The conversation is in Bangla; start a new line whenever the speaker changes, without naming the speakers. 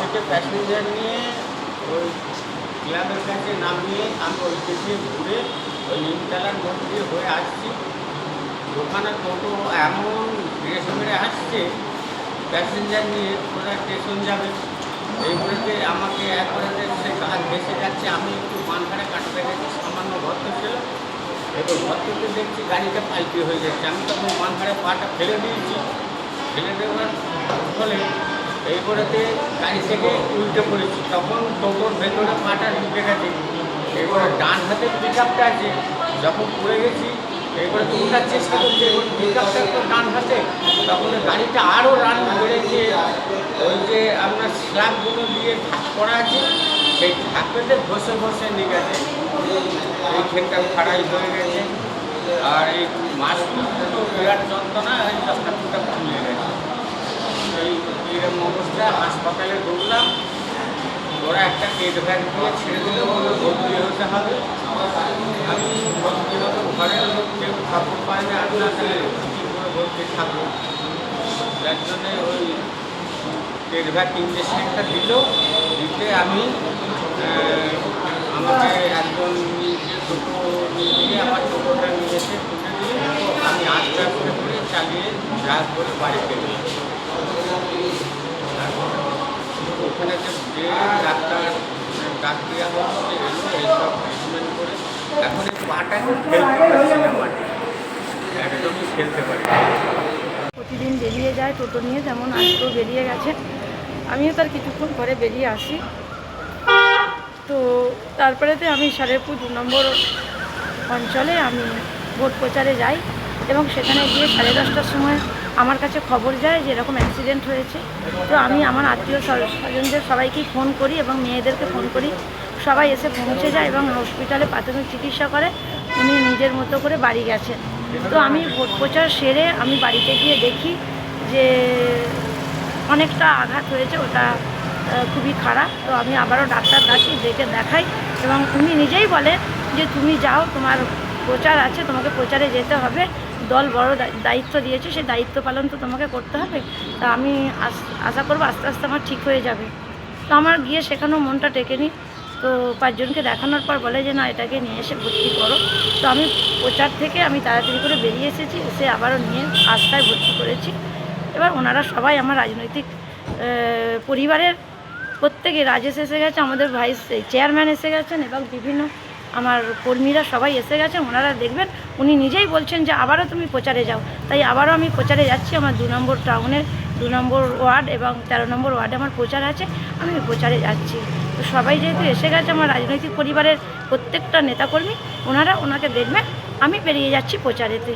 থেকে প্যাসেঞ্জার নিয়ে ওই ক্লাবের কাছে নামিয়ে আমি ওই দিকে ঘুরে ওই নিমতলার মোড় দিয়ে হয়ে আসছি। ওখানে টোটো এমন ব্রেক মেরে আসছে প্যাসেঞ্জার নিয়ে ওরা স্টেশন যাবে, এইগুলোতে আমাকে একবারে সে গাছ ভেসে যাচ্ছে। আমি একটু মানখানে কাটতে গেছি, সামান্য গর্ত ছিল, এবার গর্ততে দেখছি গাড়িটা পাল্টি হয়ে যাচ্ছে। আমি তখন মানখানে পাটা ফেলে দিয়েছি, ফেলে দেওয়ার ফলে এইবারেতে গাড়ি থেকে উল্টে পড়েছি। তখন টোটোর ভেতরে পাটা ঢুকে গেছে। এবারে ডান হাতে পিক আপটা আছে, যখন পড়ে গেছি এবারে তো ওঠার চেষ্টা করছি, এবার পিক আপটা তো ডান হাতে, তখন গাড়িটা আরও রান বেড়েছে। ওই যে আপনার স্ল্যাবগুলো দিয়ে ঢাক করা আছে, সেই ঢাকটাতে ঘষে ঘষে নিয়ে গেছে, এইখানটা ফাড়াই হয়ে গেছে। আর এই মাছগুলো তো বিরাট যন্ত্রণা, এই রাস্তাটা খুলে গেছে। এই এরকম অবস্থা, হাসপাতালে ঢুকলাম, ওরা একটা পেট ব্যাগ দিয়ে ছেড়ে দিল, ভর্তি হতে হবে। আমি ভর্তি হতো, ঘরের লোক কেউ ঠাকুর পায় না, আপনার কী করে ভর্তি থাকবো, যার জন্যে ওই পেট ব্যাগ ইঞ্জেকশনটা দিল। দিতে আমি আমাকে একজন টোটো নিয়ে আমার টোটোটা নিয়ে এসে তুলে দিয়ে আমি আস্তে আস্তে করে চালিয়ে ড্রাইভ করে বাড়িতে গেলাম। ওখানে যে ডাক্তার দেওয়া হচ্ছে এলো, এইসব ট্রিটমেন্ট করে এখন এই পাটাকে ফেলতে পারছি না, মাটি একদমই ফেলতে পারি।
প্রতিদিন বেরিয়ে যায় টোটো নিয়ে, যেমন আজকেও বেরিয়ে গেছে। আমিও তার কিছুক্ষণ পরে বেরিয়ে আসি। তো তারপরেতে আমি সারেপুর 2 নম্বর অঞ্চলে আমি ভোট প্রচারে যাই এবং সেখানে গিয়ে 10:30টার সময় আমার কাছে খবর যায় যে এরকম অ্যাক্সিডেন্ট হয়েছে। তো আমি আমার আত্মীয় স্বজনদের সবাইকেই ফোন করি এবং মেয়েদেরকে ফোন করি, সবাই এসে পৌঁছে যায় এবং হসপিটালে প্রাথমিক চিকিৎসা করে উনি নিজের মতো করে বাড়ি গেছেন। তো আমি ভোট প্রচার সেরে আমি বাড়িতে গিয়ে দেখি যে অনেকটা আঘাত হয়েছে, ওটা খুবই খারাপ। তো আমি আবারও ডাক্তার ডাকি, ডেকে দেখাই এবং উনি নিজেই বলে যে তুমি যাও, তোমার প্রচার আছে, তোমাকে প্রচারে যেতে হবে, দল বড় দায়িত্ব দিয়েছে, সেই দায়িত্ব পালন তো তোমাকে করতে হবে। তা আমি আশা করবো আস্তে আস্তে আমার ঠিক হয়ে যাবে। তো আমার গিয়ে সেখানেও মনটা টেকেনি। তো 5 জনকে দেখানোর পর বলে যে না, এটাকে নিয়ে এসে ভর্তি করো। তো আমি প্রচার থেকে আমি তাড়াতাড়ি করে বেরিয়ে এসেছি, এসে আবারও নিয়ে আস্থায় ভর্তি করেছি। এবার ওনারা সবাই আমার রাজনৈতিক পরিবারের প্রত্যেকে, রাজেশ এসে গেছে, আমাদের ভাইস চেয়ারম্যান এসে গেছেন এবং বিভিন্ন আমার কর্মীরা সবাই এসে গেছেন। ওনারা দেখবেন, উনি নিজেই বলছেন যে আবারও তুমি প্রচারে যাও। তাই আবারও আমি প্রচারে যাচ্ছি। আমার 2 নম্বর টাউনের 2 নম্বর ওয়ার্ড এবং 13 নম্বর ওয়ার্ডে আমার প্রচার আছে, আমি প্রচারে যাচ্ছি। তো সবাই যেহেতু এসে গেছে, আমার রাজনৈতিক পরিবারের প্রত্যেকটা নেতাকর্মী, ওনাকে দেখবেন, আমি বেরিয়ে যাচ্ছি প্রচারেতে।